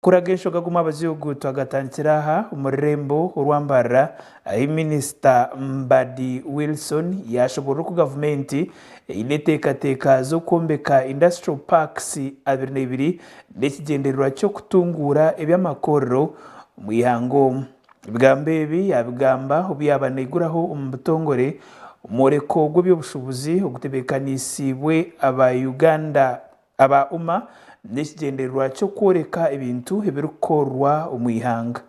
Kuragesho gaguma abazihugu twagatandikiraha umurembo urwambara Minister Mbadi Wilson yashobora ku gavumenti inetekateka zo kombeka industrial parks 22 n'ekigendererwa cyo kutungura eby'amakorero mu ihango bwambebi yabigamba obyabaneguraho umutongore umureko gw'ebyobushobozi ogutebekanisiibwe aba Uganda aba umma n'ekigendererwa cyo kworeka ebintu ebirukorwa omwihanga.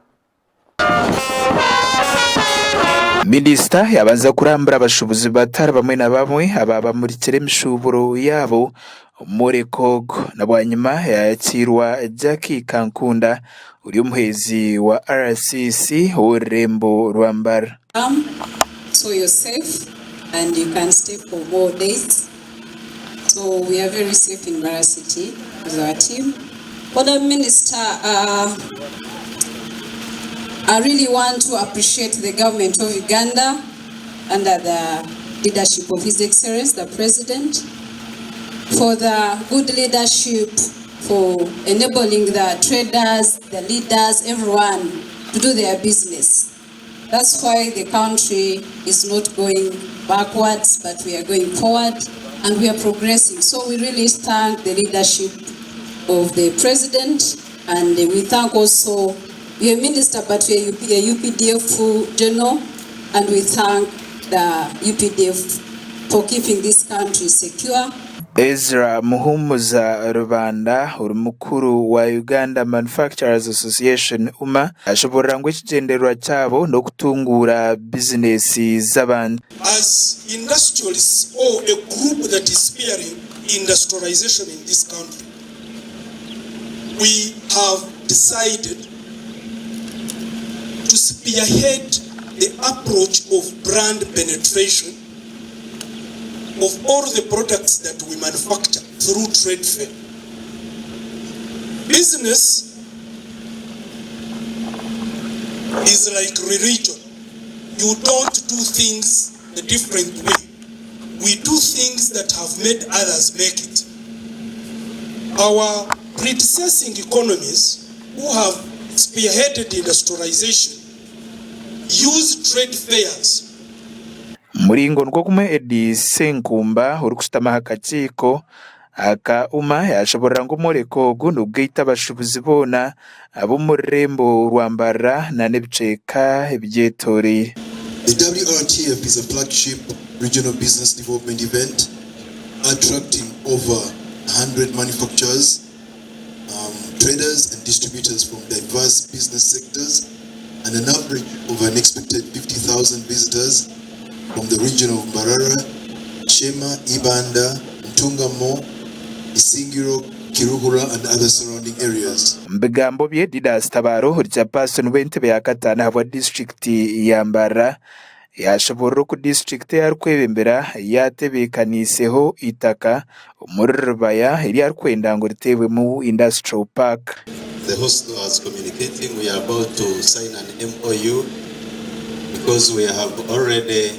Minisita yabanza kurambura abashobozi batari bamwe na bamwe ababamurikira emishuburo yabo Morekogo na bwanyuma yakirwa Jackie Kankunda uri umuhezi wa RCC Urembo Rwambara. So you're safe and you can stay for more days. So we are very safe in Mbarara City with our team. For the Minister, I really want to appreciate the government of Uganda under the leadership of His Excellency, the President, for the good leadership, for enabling the traders, the leaders, everyone to do their business. That's why the country is not going backwards, but we are going forward and we are progressing. So we really thank the leadership of the President, and we thank also your Minister, but we are UPDF General, and we thank the UPDF for keeping this country secure. Ezra Muhumuza Rubanda urumukuru wa Uganda Manufacturers Association UMA ashobora ngo ikigendererwa cyabo no kutungura business z'abantu. As industrialists or a group that is spearheading industrialization in this country, we have decided to spearhead the approach of brand penetration of all the products that we manufacture through trade fair. Business is like religion. You don't do things a different way. We do things that have made others make it. Our predecessing economies who have spearheaded industrialization use trade fairs. Muringo nko kumwe Edi Senkumba uri kusitama hakachiko aka UMA yashobora ngo Morekogo n'ubwita abashobozi bona abo murembo Rwambara na nebiceka ebyetoreye. The WRTF is a flagship regional business development event attracting over 100 manufacturers, traders and distributors from diverse business sectors, and an average of an expected 50,000 visitors from the region of Mbarara, Shema, Ibanda, Ntungamo, Isingiro, Kirugura and other surrounding areas. Mbigambo bye Didas Tabaro urya person w'entebe ya katana habwa district ya Mbarara yashobora ku district ya Rwebembera yatebekaniseho itaka muri Rubaya iri arkwenda ngo ritewe mu industrial park. The host was communicating we are about to sign an MOU because we have already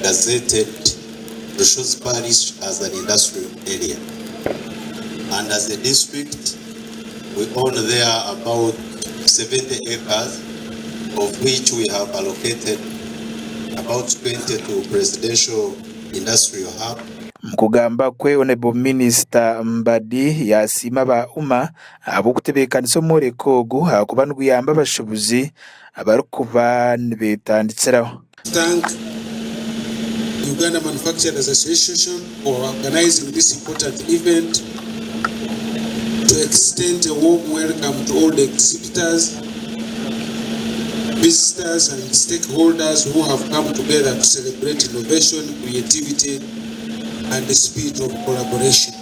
gazetted Rushos Parish as an industrial area, and as a district we own there about 70 acres, of which we have allocated about 20 to presidential industrial hub. Mkugamba kwe Honorable Minister Mbadi yasima ba UMA abo kutebekanisa Morekogo hakubanuguyamba abashobozi abarukuba nibetandikiraho. Thank Uganda Manufacturers Association for organizing this important event, to extend a warm welcome to all the exhibitors, visitors and stakeholders who have come together to celebrate innovation, creativity and the spirit of collaboration.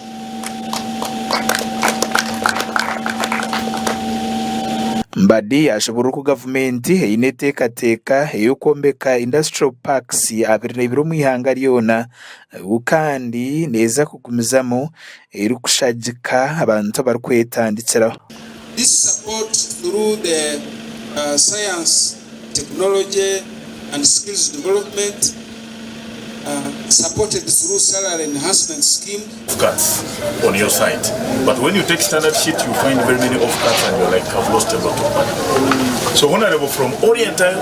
Mbadi ashobora ku gavumenti inetekateka yokombeka industrial parks 22 mu ihanga ryona kandi neza kugumizamo iri kushagika abantu barkwetandikiraho. This support through the science, technology and skills development supported through salary enhancement scheme. Cuts on your side, but when you take standard sheet, you find very many off cuts, and you're like, I've lost a lot of money. So honorable, from Oriental,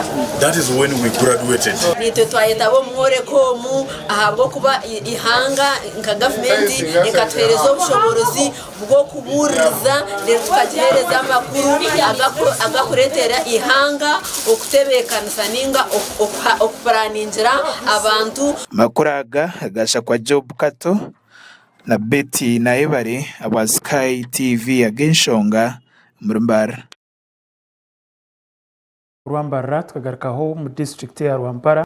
that is when we graduated. Nitwe twahitabo mwore ko mu ahabwo kuba ihanga nka government ikatwereza ubushobozi bwo kuburiza rero tukagereza amakuru agakuretera ihanga okutebekanisa ninga okuparaninjira abantu. Makuraga gasha kwa Job Kato na Betty Naebare aba Sky TV agenshonga Murambara. Rwambara tukagarukaho mu district ya Rwambara.